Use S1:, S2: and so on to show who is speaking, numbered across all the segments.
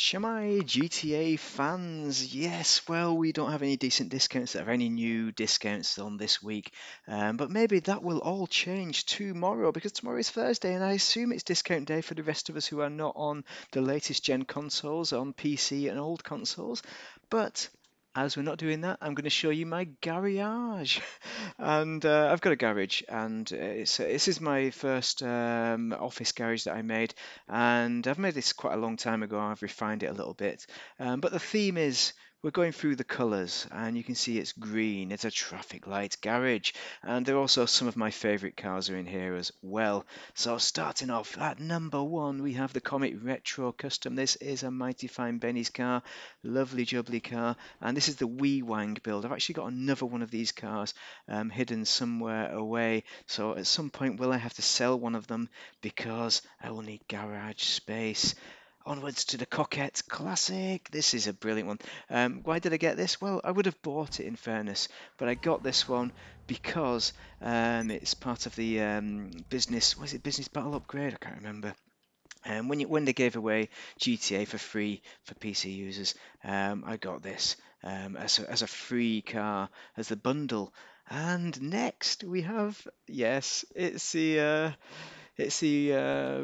S1: Shemai GTA fans, yes, well, we don't have any decent discounts or any new discounts on this week, but maybe that will all change tomorrow because tomorrow is Thursday and I assume it's discount day for the rest of us who are not on the latest gen consoles, on PC and old consoles. But as we're not doing that, I'm going to show you my garage. And I've got a garage, and this is my first office garage that I made, and I've made this quite a long time ago. I've refined it a little bit, but the theme is we're going through the colours, and you can see it's green. It's a traffic light garage, and there are also some of my favourite cars are in here as well. So starting off at number one, we have the Comet Retro Custom. This is a mighty fine Benny's car, lovely jubbly car, and this is the Wee Wang build. I've actually got another one of these cars hidden somewhere away. So at some point, will I have to sell one of them because I will need garage space? Onwards to the Coquette Classic. This is a brilliant one. Why did I get this? Well, I would have bought it in fairness, but I got this one because it's part of the business. Was it business battle upgrade? I can't remember. When they gave away GTA for free for PC users, I got this as a free car as the bundle. And next we have, yes, it's the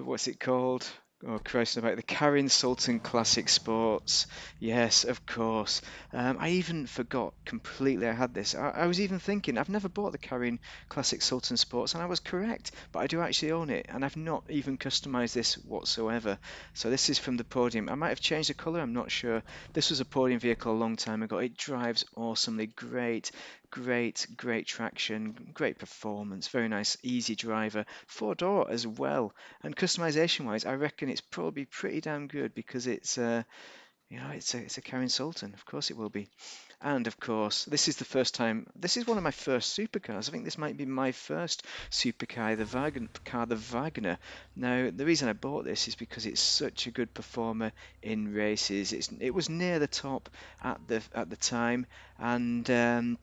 S1: what's it called? Oh Christ, about the Karin Sultan Classic Sports. Yes, of course. I even forgot completely I had this. I was even thinking I've never bought the Karin Classic Sultan Sports, and I was correct. But I do actually own it, and I've not even customized this whatsoever. So this is from the podium. I might have changed the color. I'm not sure. This was a podium vehicle a long time ago. It drives awesomely. Great traction, great performance, very nice, easy driver, four-door as well. And customization wise, I reckon it's probably pretty damn good because it's a Karin Sultan. Of course it will be. And of course, this is the first time. This is one of my first supercars. I think this might be my first supercar, the Wagoner. Now, the reason I bought this is because it's such a good performer in races. It was near the top at the time, and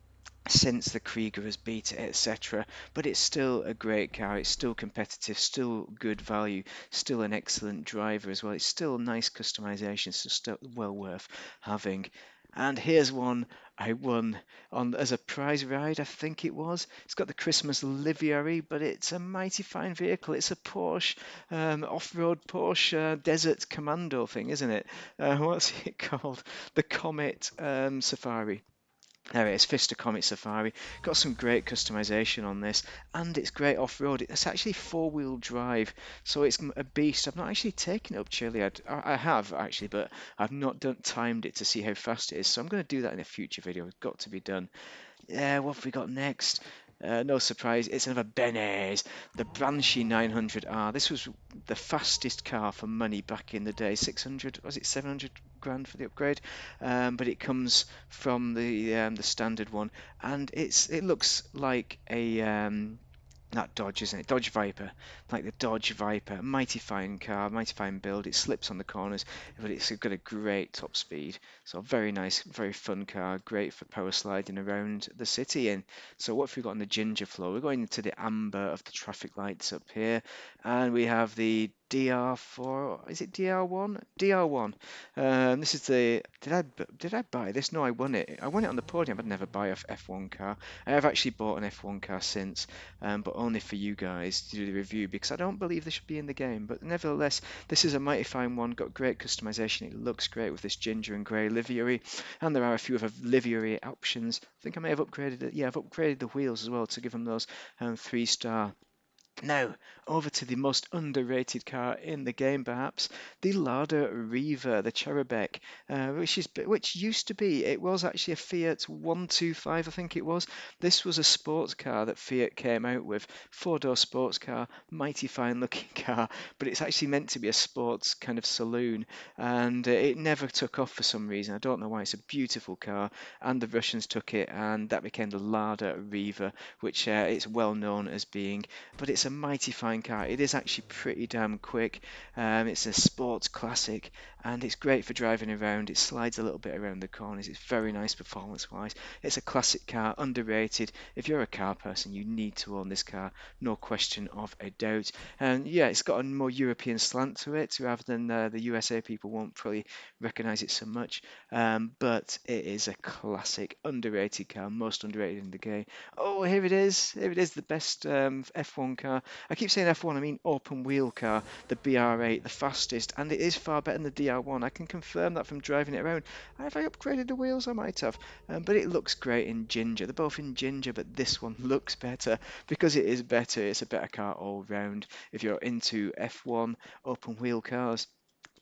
S1: since the Krieger has beat it, etc. But it's still a great car. It's still competitive, still good value, still an excellent driver as well. It's still nice customization, so still well worth having. And here's one I won on as a prize ride, I think it was. It's got the Christmas livery, but it's a mighty fine vehicle. It's a Porsche, off-road Porsche Desert Commando thing, isn't it? What's it called? The Comet Safari. There it is, Fister Comet Safari. Got some great customization on this, and it's great off-road. It's actually four-wheel drive, so it's a beast. I've not actually taken it up Chiliad. I have actually, but I've not timed it to see how fast it is. So I'm going to do that in a future video. It's got to be done. Yeah, what have we got next? No surprise, it's another Benny's, the Branchy 900R. This was the fastest car for money back in the day. 600, was it 700 grand for the upgrade? But it comes from the standard one, and it looks like a that Dodge, isn't it? Dodge Viper, like the Dodge Viper, mighty fine car, mighty fine build. It slips on the corners, but it's got a great top speed. So very nice, very fun car, great for power sliding around the city in. So what have we got on the ginger floor? We're going into the amber of the traffic lights up here, and we have the DR4. Is it DR1? DR1. This is the. Did I buy this? No, I won it. I won it on the podium. I'd never buy a F1 car. I have actually bought an F1 car since, but only for you guys to do the review because I don't believe this should be in the game. But nevertheless, this is a mighty fine one. Got great customization. It looks great with this ginger and grey livery, and there are a few other livery options. I think I may have upgraded it. Yeah, I've upgraded the wheels as well to give them those 3-star. Now, over to the most underrated car in the game, perhaps, the Lada Riva, the Cherubek, which used to be, it was actually a Fiat 125, I think it was. This was a sports car that Fiat came out with, four-door sports car, mighty fine-looking car, but it's actually meant to be a sports kind of saloon, and it never took off for some reason. I don't know why. It's a beautiful car, and the Russians took it, and that became the Lada Riva, which it's well known as being. But it's a mighty fine car. It is actually pretty damn quick. It's a sports classic, and it's great for driving around. It slides a little bit around the corners. It's very nice performance-wise. It's a classic car, underrated. If you're a car person, you need to own this car, no question of a doubt. And yeah, it's got a more European slant to it, rather than the USA people won't probably recognize it so much. But it is a classic, underrated car, most underrated in the game. Oh, here it is. Here it is, the best F1 car. I keep saying F1, I mean open wheel car, the BR8, the fastest, and it is far better than the DR1. I can confirm that from driving it around. Have I upgraded the wheels? I might have. But it looks great in ginger. They're both in ginger, but this one looks better because it is better. It's a better car all round if you're into F1 open wheel cars.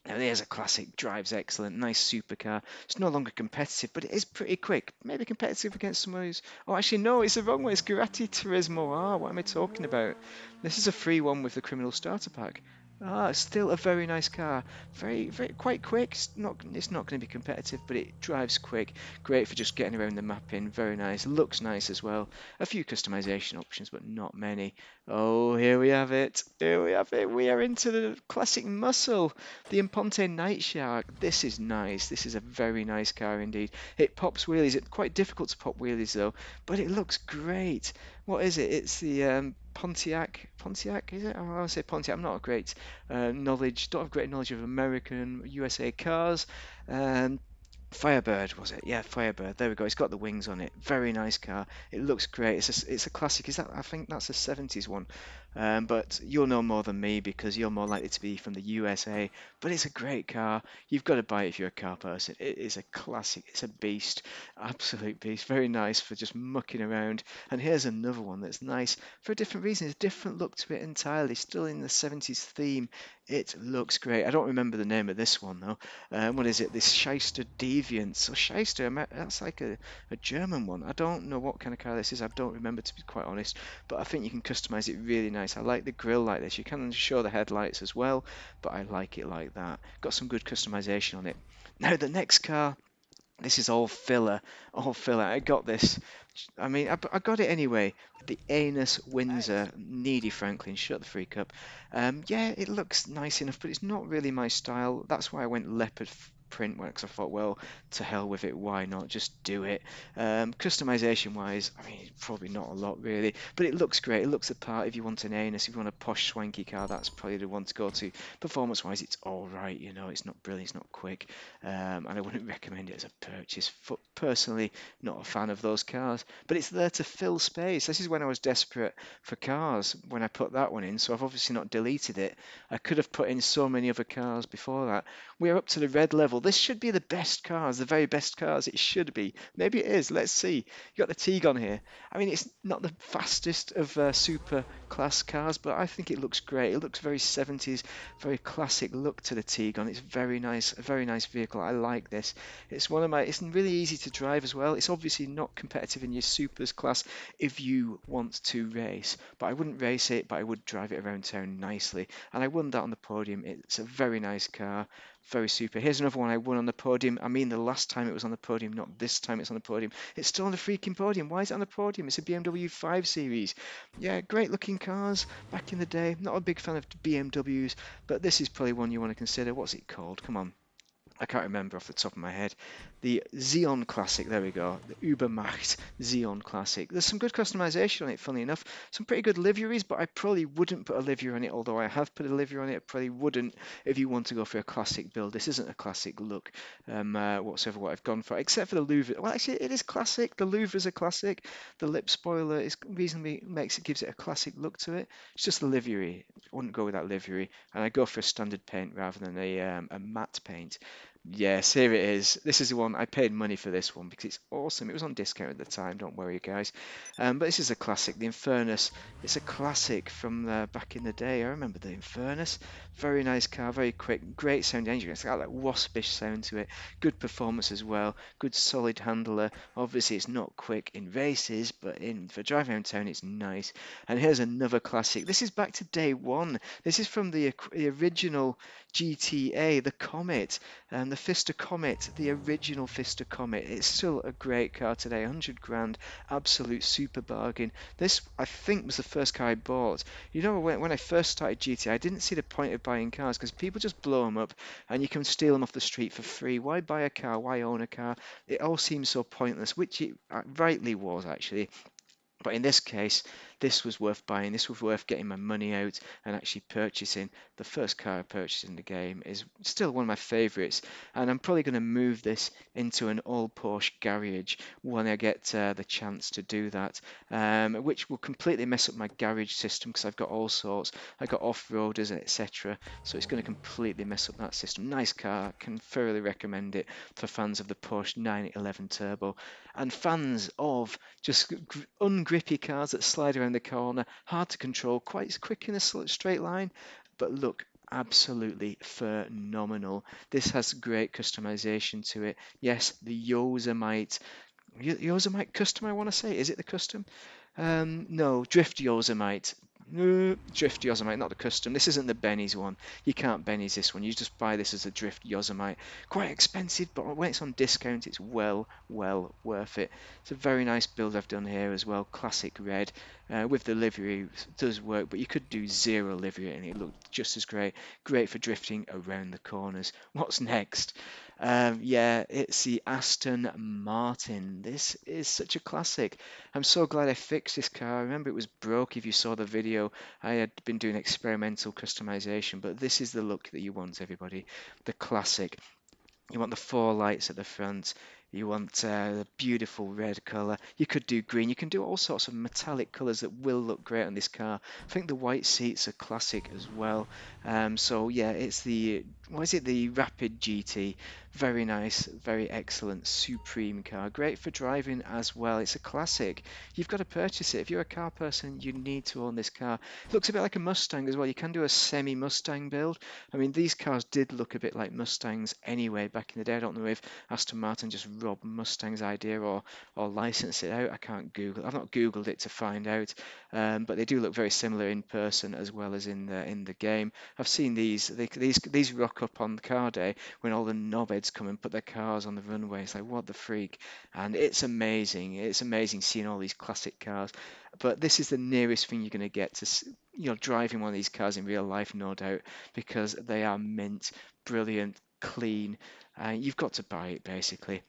S1: Now there's a classic, drives excellent, nice supercar. It's no longer competitive, but it is pretty quick. Maybe competitive against some of those. Oh, actually, no, it's the wrong way. It's Gurati Turismo R. What am I talking about? This is a free one with the criminal starter pack. Ah, it's still a very nice car. Very, quite quick. It's not going to be competitive, but it drives quick. Great for just getting around the mapping. Very nice. Looks nice as well. A few customization options, but not many. Oh, here we have it. Here we have it. We are into the classic muscle. The Imponte Nightshark. This is nice. This is a very nice car indeed. It pops wheelies. It's quite difficult to pop wheelies though, but it looks great. What is it? It's the Pontiac. Pontiac, is it? Oh, I want to say Pontiac. I'm not a great knowledge. Don't have great knowledge of American USA cars. Um, Firebird was it? Yeah, Firebird. There we go. It's got the wings on it. Very nice car. It looks great. It's a classic. Is that? I think that's a 70s one. But you'll know more than me because you're more likely to be from the USA. But it's a great car. You've got to buy it if you're a car person. It is a classic. It's a beast. Absolute beast. Very nice for just mucking around. And here's another one that's nice for a different reason. It's a different look to it entirely. Still in the 70s theme. It looks great. I don't remember the name of this one though. What is it? This Shyster Deviant. Or Shyster, that's like a German one. I don't know what kind of car this is. I don't remember, to be quite honest. But I think you can customize it really nice. I like the grille like this. You can show the headlights as well, but I like it like that. Got some good customization on it. Now the next car. This is all filler, all filler. I got this. I mean, I got it anyway. The Anus Windsor Needy Franklin. Shut the freak up. Yeah, it looks nice enough, but it's not really my style. That's why I went leopard print, because I thought, well, to hell with it. Why not? Just do it. Customization wise, I mean, probably not a lot really, but it looks great. It looks the part. If you want an Anus, if you want a posh swanky car, that's probably the one to go to. Performance wise, it's all right. You know, it's not brilliant. It's not quick. And I wouldn't recommend it as a purchase. Personally, not a fan of those cars, but it's there to fill space. This is when I was desperate for cars when I put that one in, so I've obviously not deleted it. I could have put in so many other cars before that. We're up to the red level. This should be the best cars, the very best cars. It should be. Maybe it is. Let's see. You got the Tigon here. I mean, it's not the fastest of super class cars, but I think it looks great. It looks very 70s, very classic look to the Tigon. It's very nice, a very nice vehicle. I like this. It's one of my. It's really easy to drive as well. It's obviously not competitive in your supers class if you want to race, but I wouldn't race it, but I would drive it around town nicely, and I won that on the podium. It's a very nice car. Very super. Here's another one I won on the podium. I mean, the last time it was on the podium, not this time it's on the podium. It's still on the freaking podium. Why is it on the podium? It's a BMW 5 Series. Yeah, great looking cars back in the day. Not a big fan of BMWs, but this is probably one you want to consider. What's it called? Come on. I can't remember off the top of my head. The Zeon Classic, there we go. The Übermacht Zeon Classic. There's some good customization on it, funny enough. Some pretty good liveries, but I probably wouldn't put a livery on it, although I have put a livery on it. I probably wouldn't if you want to go for a classic build. This isn't a classic look whatsoever what I've gone for, except for the louver. Well, actually, it is classic. The louver's a classic. The lip spoiler is reasonably gives it a classic look to it. It's just the livery. I wouldn't go with that livery, and I go for a standard paint rather than a matte paint. Yes, here it is. This is the one. I paid money for this one because it's awesome. It was on discount at the time, don't worry, guys. But this is a classic, the Infernus. It's a classic from back in the day. I remember the Infernus. Very nice car, very quick, great sound engine. It's got that waspish sound to it. Good performance as well. Good solid handler. Obviously, it's not quick in races, but for driving around town, it's nice. And here's another classic. This is back to day one. This is from the original GTA, the Comet. The Fister Comet, the original Fister Comet. It's still a great car today, 100 grand, absolute super bargain. This, I think, was the first car I bought. You know, when I first started GT, I didn't see the point of buying cars because people just blow them up and you can steal them off the street for free. Why buy a car? Why own a car? It all seems so pointless, which it rightly was actually. But in this case, this was worth buying. This was worth getting my money out and actually purchasing. The first car I purchased in the game is still one of my favourites, and I'm probably going to move this into an all Porsche garage when I get the chance to do that, which will completely mess up my garage system because I've got all sorts. I've got off-roaders, etc. So it's going to completely mess up that system. Nice car, can thoroughly recommend it for fans of the Porsche 911 Turbo and fans of just ungrippy cars that slide around the corner, hard to control, quite quick in a straight line, but look absolutely phenomenal. This has great customization to it. Yes, the Yosemite custom, I want to say. Is it the custom? No, Drift Yosemite. Drift Yosemite, not the custom. This isn't the Benny's one. You can't Benny's this one. You just buy this as a Drift Yosemite. Quite expensive, but when it's on discount, it's well worth it. It's a very nice build I've done here as well. Classic red. With the livery, it does work, but you could do zero livery and it looked just as great. Great for drifting around the corners. What's next? Yeah, it's the Aston Martin. This is such a classic. I'm so glad I fixed this car. I remember it was broke if you saw the video. I had been doing experimental customization, but this is the look that you want, everybody. The classic. You want the four lights at the front. You want the beautiful red colour. You could do green. You can do all sorts of metallic colours that will look great on this car. I think the white seats are classic as well. So yeah, it's the, what is it? The Rapid GT. Very nice, very excellent, supreme car. Great for driving as well. It's a classic. You've got to purchase it. If you're a car person, you need to own this car. It looks a bit like a Mustang as well. You can do a semi-Mustang build. I mean, these cars did look a bit like Mustangs anyway back in the day. I don't know if Aston Martin just robbed Mustang's idea or licensed it out. I can't Google. I've not Googled it to find out, but they do look very similar in person as well as in the game. I've seen these rock up on the car day when all the knobheads come and put their cars on the runway. It's like, what the freak? And it's amazing. It's amazing seeing all these classic cars. But this is the nearest thing you're going to get to driving one of these cars in real life, no doubt, because they are mint, brilliant, clean. You've got to buy it basically.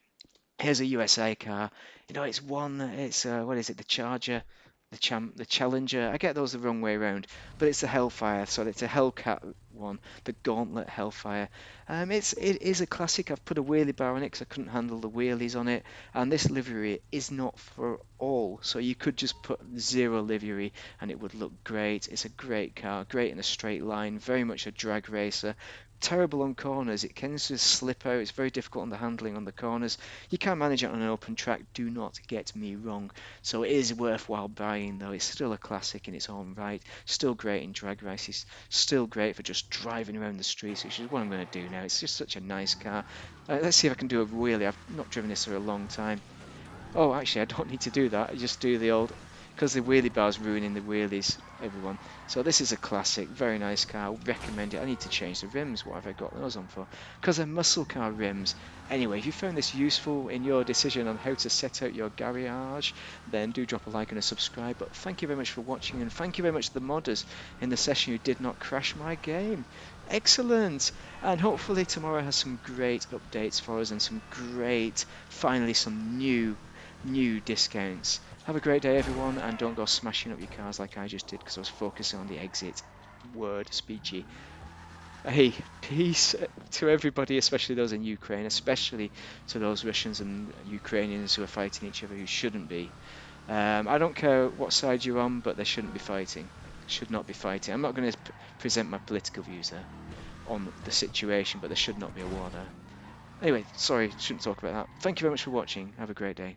S1: Here's a USA car. It's what is it? The Charger, the Challenger. I get those the wrong way around, but it's the Hellfire. So it's a Hellcat one, the Gauntlet Hellfire. It is a classic. I've put a wheelie bar on it because I couldn't handle the wheelies on it, and this livery is not for all. So you could just put zero livery and it would look great. It's a great car, great in a straight line, very much a drag racer. Terrible on corners. It tends to slip out. It's very difficult on the handling on the corners. You can manage it on an open track, do not get me wrong. So it is worthwhile buying though. It's still a classic in its own right. Still great in drag races. Still great for just driving around the streets, which is what I'm going to do now. It's just such a nice car. Let's see if I can do a wheelie. I've not driven this for a long time. Oh, actually, I don't need to do that. I just do the old, because the wheelie bar's ruining the wheelies, everyone. So this is a classic, very nice car. I would recommend it. I need to change the rims. What have I got those on for? Because they're muscle car rims. Anyway, if you found this useful in your decision on how to set out your garage, then do drop a like and a subscribe. But thank you very much for watching, and thank you very much to the modders in the session who did not crash my game. Excellent! And hopefully tomorrow has some great updates for us and finally some new discounts. Have a great day everyone, and don't go smashing up your cars like I just did because I was focusing on the exit word speechy. Hey, peace to everybody, especially those in Ukraine, especially to those Russians and Ukrainians who are fighting each other who shouldn't be. I don't care what side you're on, but they shouldn't be fighting. Should not be fighting. I'm not going to present my political views there on the situation, but there should not be a war there. Anyway, sorry, shouldn't talk about that. Thank you very much for watching. Have a great day.